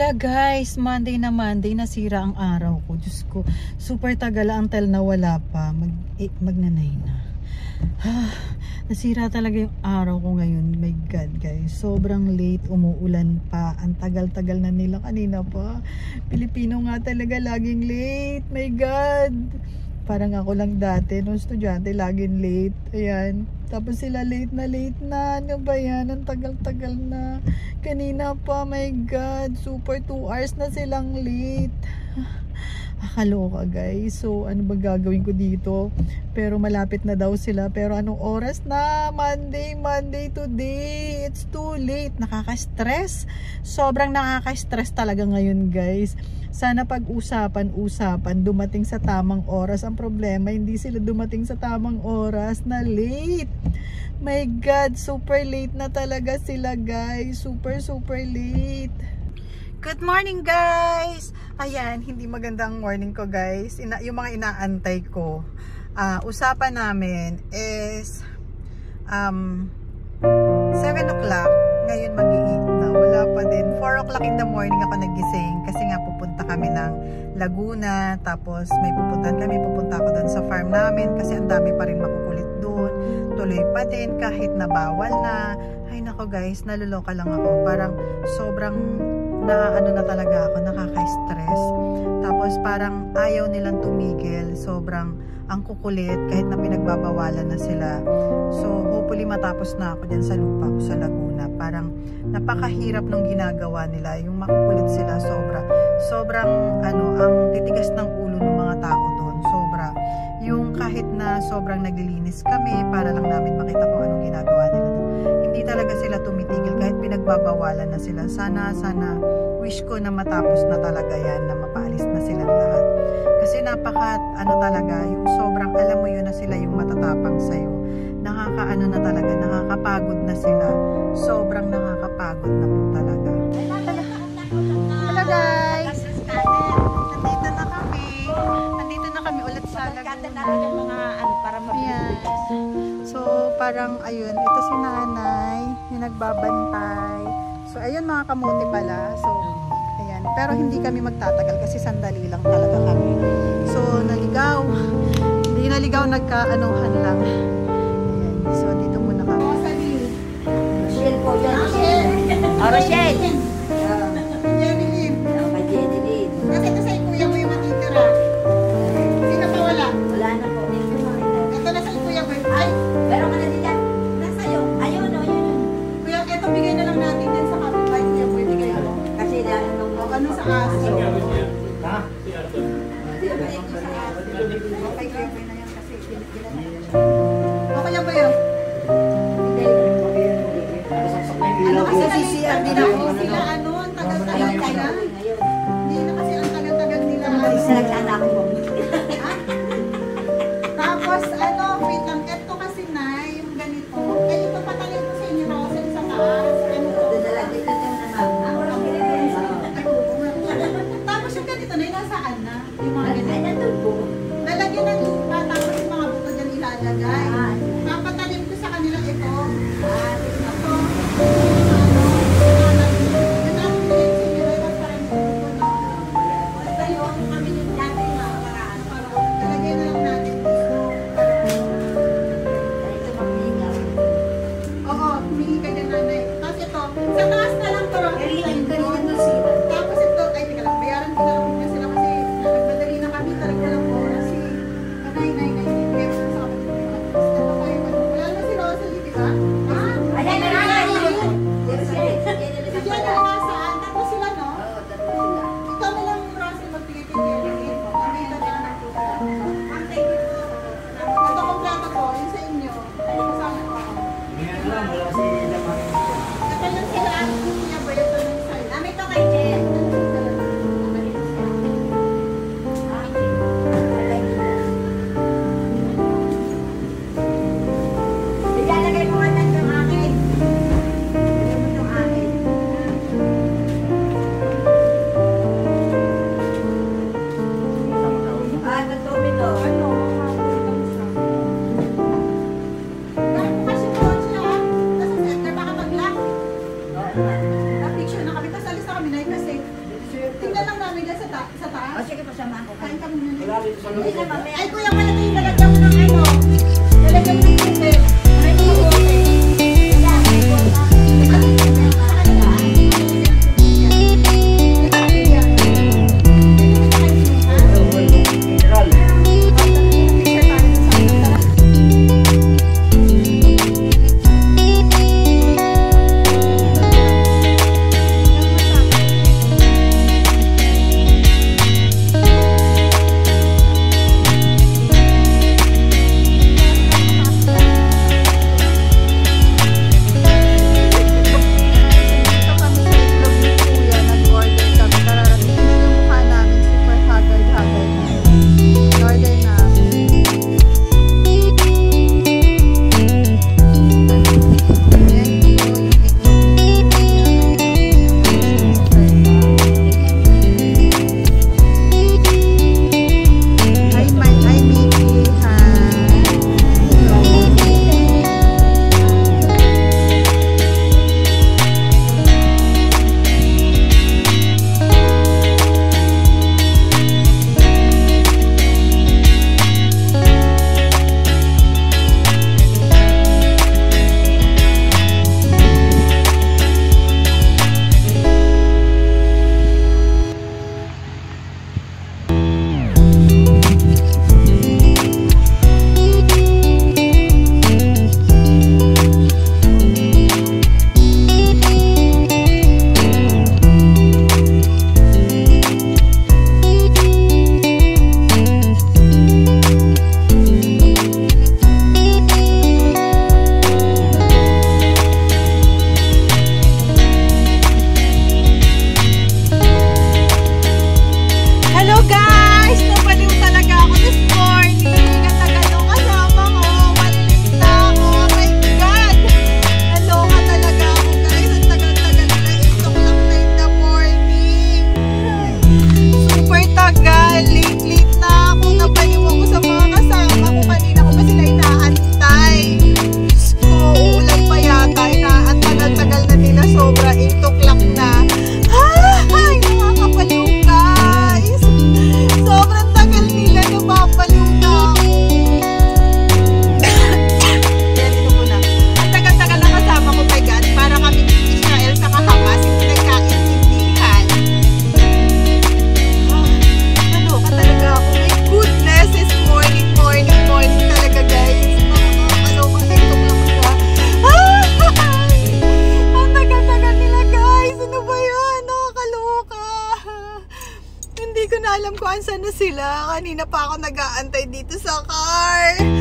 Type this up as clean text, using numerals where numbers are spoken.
Hala guys, Monday na Monday, nasira ang araw ko. Diyos ko, super tagal until nawala pa. Magnanay na. Nasira talaga yung araw ko ngayon. My God guys, sobrang late, umuulan pa. Ang tagal-tagal na nila kanina pa. Pilipino nga talaga, laging late. My God. Parang ako lang dati, nung estudyante, laging late. Ayan. Tapos sila late na. Ano ba yan? Ang tagal-tagal na. Kanina pa, my God. Super 2 hours na silang late. Akaloka guys. So, ano ba gagawin ko dito? Pero malapit na daw sila. Pero anong oras na? Monday today. It's too late. Nakaka-stress. Sobrang nakaka-stress talaga ngayon guys. Sana pag-usapan, dumating sa tamang oras. Ang problema, hindi sila dumating sa tamang oras, na late. My God, super late na talaga sila guys. Super late. Good morning guys. Ayan, hindi magandang morning ko guys. Yung mga inaantay ko. Usapan namin is 7 o'clock. Ngayon mag-8 na. Wala pa din. 4 o'clock in the morning ako nagising. Kasi nga pupunta kami ng Laguna. Tapos may pupuntahan kami. Pupunta ako doon sa farm namin. Kasi ang dami pa rin makukulit doon. Tuloy pa din kahit nabawal na. Ay nako guys, naluloka lang ako. Parang sobrang na talaga ako. Nakaka-stress. Tapos parang ayaw nilang tumigil. Sobrang ang kukulit kahit na pinagbabawalan na sila. So hopefully matapos na ako dyan sa lupa ko sa Laguna. Parang napakahirap ng ginagawa nila. Yung makukulit sila sobrang ang titigas ng ulo ng mga tao doon. Sobra. Yung kahit na sobrang naglilinis kami para lang namin makita kung anong ginagawa nila doon. Hindi talaga sila tumitigil kahit pinagbabawalan na sila. Sana wish ko na matapos na talaga yan, na mapaalis na silang lahat. Kasi talaga, yung sobrang alam mo yun na sila yung matatapang sa'yo. Na talaga, nakakapagod na sila. Sobrang nakakapagod na po talaga. Hello guys! Nandito na kami ulit sa Laguna. Ayan. So parang ayun, ito si nanay, yung nagbabantay. So ayun, mga kamuti pala. So ayan, pero hindi kami magtatagal kasi sandali lang talaga kami. So naligaw, hindi naligaw, nagka-anuhan lang. Ayan, so dito muna kami. Rochelle po dyan. Rochelle! Jenny, kasi ito sa kuya mo yung matitira. Sino pa wala? Wala na po. Ito na sa kuya mo. Ay! Meron ka na din yan. Nasa iyo. Ayun o, yun. Kuya, ito bigay na lang natin din sa kapitbahay niya. Pwede kayo. Kasi dahil nung... Ano sa aso? Ha? Okay, kuya, na yan kasi binigyan na yan. Okay ba yun? Ano kasi CCR din ako? Sila ang tagal-tagal nila. Hindi na kasi ang tagal-tagal nila. Isa nagsana ako mo. Tapos wait lang, ito kasi na yung ganito. Eh, ito patalim ko sa inyo, Rosel, sa taas. Ano to? Dadalagay ka din naman. Tapos yung ganito na, nasaan na? Yung mga Ay, ganito. nandun po. Lalagyan ng lupa, tapos yung mga buto dyan ilalagay. Papatalim ko sa kanila ito. Ito. na sila. Kanina pa ako nag-aantay dito sa car.